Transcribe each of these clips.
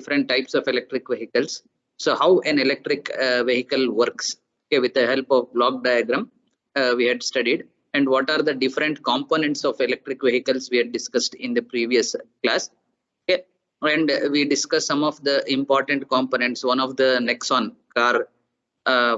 different types of electric vehicles. So how an electric vehicle works, okay, with the help of block diagram we had studied, and what are the different components of electric vehicles we had discussed in the previous class. Okay, and we discussed some of the important components. One of the Nexon car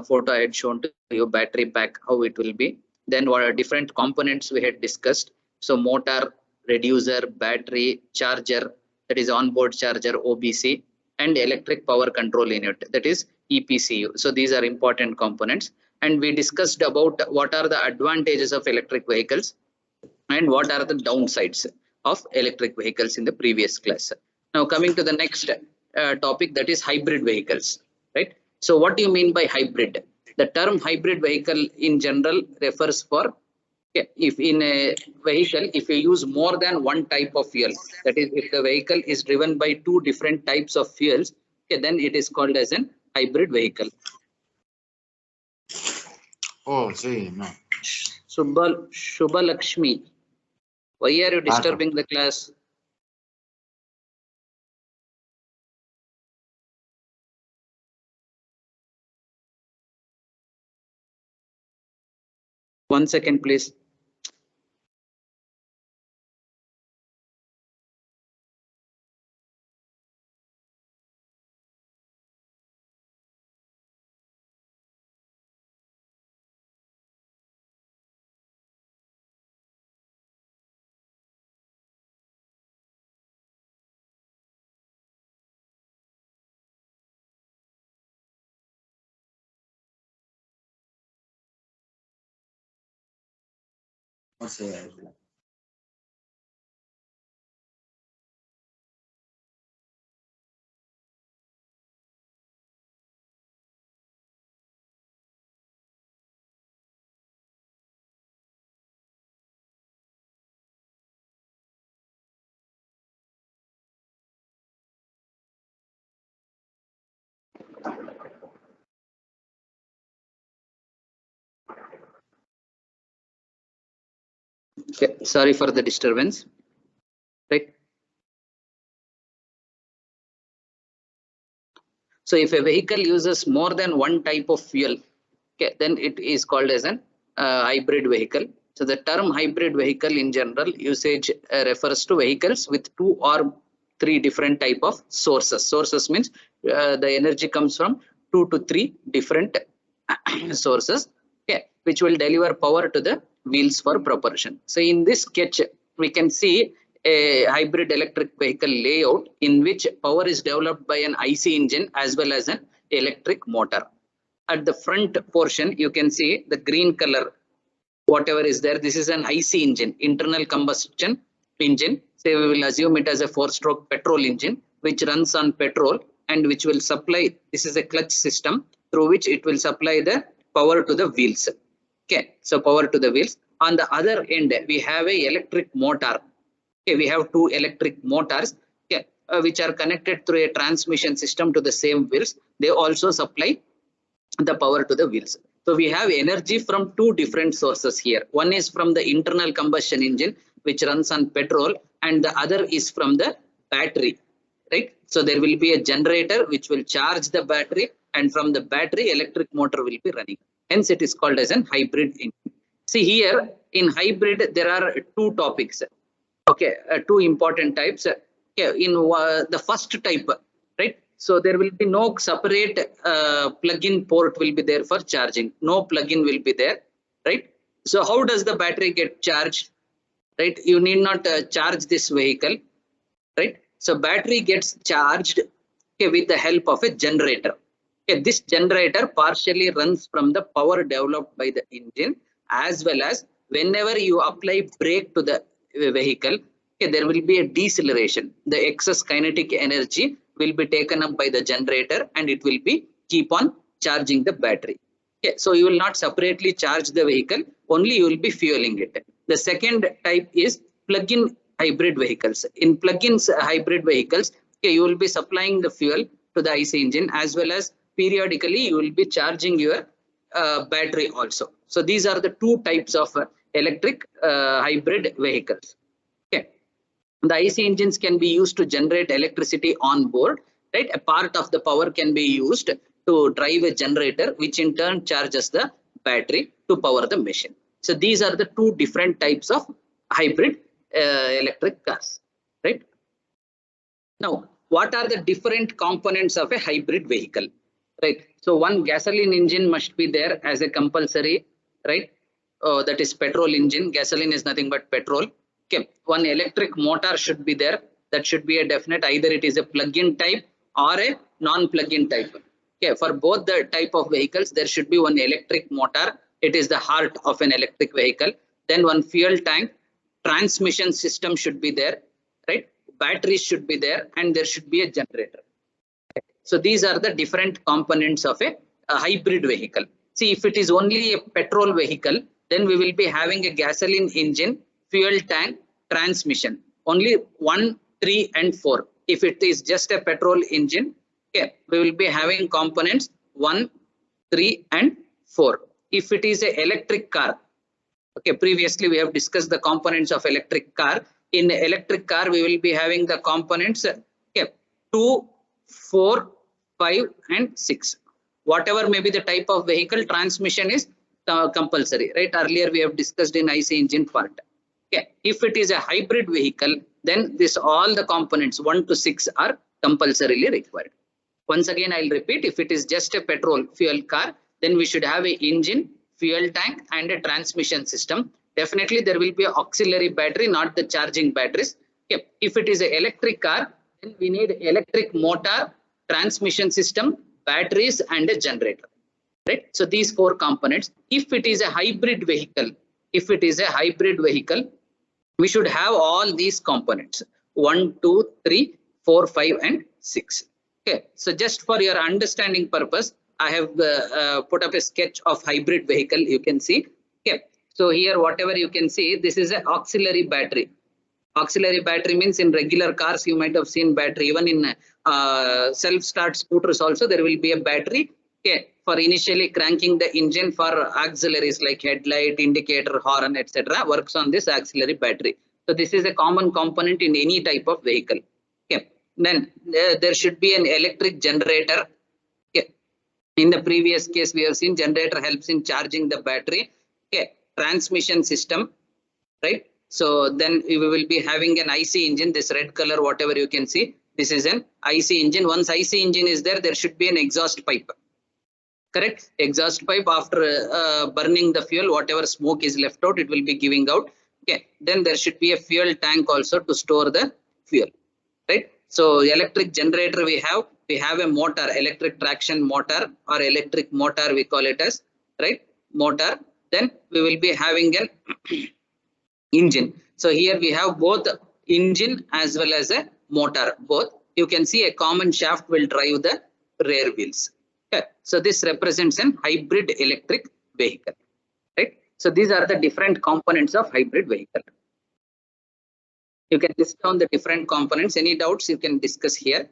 photo I had shown to you, battery pack, how it will be. Then what are different components we had discussed. So motor, reducer, battery, charger, that is onboard charger, OBC, and electric power control unit, that is EPCU. So these are important components. And we discussed about what are the advantages of electric vehicles and what are the downsides of electric vehicles in the previous class. Now coming to the next topic, that is hybrid vehicles, right? So what do you mean by hybrid? The term hybrid vehicle in general refers for, okay, if in a vehicle, if you use more than one type of fuel, that is if the vehicle is driven by two different types of fuels, okay, then it is called as an hybrid vehicle. Oh, see, no. Shubha Lakshmi, why are you disturbing the class? One second, please. Okay, sorry for the disturbance. Right. So if a vehicle uses more than one type of fuel, okay, then it is called as an hybrid vehicle. So the term hybrid vehicle in general usage refers to vehicles with two or three different type of sources. Sources means the energy comes from 2 to 3 different sources, okay, which will deliver power to the wheels for propulsion. So in this sketch, we can see a hybrid electric vehicle layout in which power is developed by an IC engine as well as an electric motor. At the front portion, you can see the green color, whatever is there. This is an IC engine, internal combustion engine. Say we will assume it as a 4-stroke petrol engine, which runs on petrol and which will supply, this is a clutch system through which it will supply the power to the wheels. Okay, so power to the wheels. On the other end, we have a electric motor. Okay, we have two electric motors, okay, which are connected through a transmission system to the same wheels. They also supply the power to the wheels. So we have energy from two different sources here. One is from the internal combustion engine, which runs on petrol, and the other is from the battery, right? So there will be a generator which will charge the battery, and from the battery, electric motor will be running. Hence, it is called as an hybrid engine. See here, in hybrid, there are two topics. Okay, two important types. Okay, in the first type, right? So there will be no separate plug-in port will be there for charging. No plug-in will be there, right? So how does the battery get charged, right? You need not charge this vehicle, right? So battery gets charged, okay, with the help of a generator. Okay, this generator partially runs from the power developed by the engine, as well as whenever you apply brake to the vehicle, okay, there will be a deceleration. The excess kinetic energy will be taken up by the generator and it will be keep on charging the battery. Okay, so you will not separately charge the vehicle, only you will be fueling it. The second type is plug-in hybrid vehicles. In plug-in hybrid vehicles, okay, you will be supplying the fuel to the IC engine, as well as periodically you will be charging your battery also. So these are the two types of electric hybrid vehicles. Okay, the IC engines can be used to generate electricity on board, right? A part of the power can be used to drive a generator, which in turn charges the battery to power the machine. So these are the two different types of hybrid electric cars, right? Now, what are the different components of a hybrid vehicle, right? So one gasoline engine must be there as a compulsory, right? That is petrol engine. Gasoline is nothing but petrol. Okay. One electric motor should be there. That should be a definite. Either it is a plug-in type or a non-plug-in type. Okay. For both the type of vehicles, there should be one electric motor. It is the heart of an electric vehicle. Then one fuel tank, transmission system should be there, right? Batteries should be there, and there should be a generator. So these are the different components of a hybrid vehicle. See, if it is only a petrol vehicle, then we will be having a gasoline engine, fuel tank, transmission. Only 1, 3, and 4. If it is just a petrol engine, okay, we will be having components 1, 3, and 4. If it is an electric car, okay, previously we have discussed the components of electric car. In electric car, we will be having the components, okay, 2, 4, 5, and 6. Whatever may be the type of vehicle, transmission is compulsory, right? Earlier we have discussed in IC engine part. Okay, if it is a hybrid vehicle, then this all the components 1 to 6 are compulsorily required. Once again, I'll repeat, if it is just a petrol fuel car, then we should have an engine, fuel tank, and a transmission system. Definitely there will be an auxiliary battery, not the charging batteries. Okay. If it is an electric car, then we need electric motor, transmission system, batteries, and a generator, right? So these 4 components. If it is a hybrid vehicle, we should have all these components 1, 2, 3, 4, 5, and 6. Okay, so just for your understanding purpose, I have put up a sketch of hybrid vehicle. You can see. Okay, so here whatever you can see, this is an auxiliary battery. Auxiliary battery means in regular cars you might have seen battery. Even in self-start scooters also there will be a battery. Okay, for initially cranking the engine, for auxiliaries like headlight, indicator, horn, etc. works on this auxiliary battery. So this is a common component in any type of vehicle. Okay, then there should be an electric generator. Okay, in the previous case we have seen generator helps in charging the battery. Okay, transmission system, right? So then we will be having an IC engine, this red color, whatever you can see, this is an IC engine. Once IC engine is there, there should be an exhaust pipe. Correct? Exhaust pipe, after burning the fuel, whatever smoke is left out, it will be giving out. Okay. Then there should be a fuel tank also to store the fuel. Right? So electric generator we have a motor, electric traction motor or electric motor we call it as, right? Motor. Then we will be having an engine. So here we have both engine as well as a motor, both. You can see a common shaft will drive the rear wheels. Okay. So this represents an hybrid electric vehicle, right? So these are the different components of hybrid vehicle. You can list down the different components. Any doubts you can discuss here.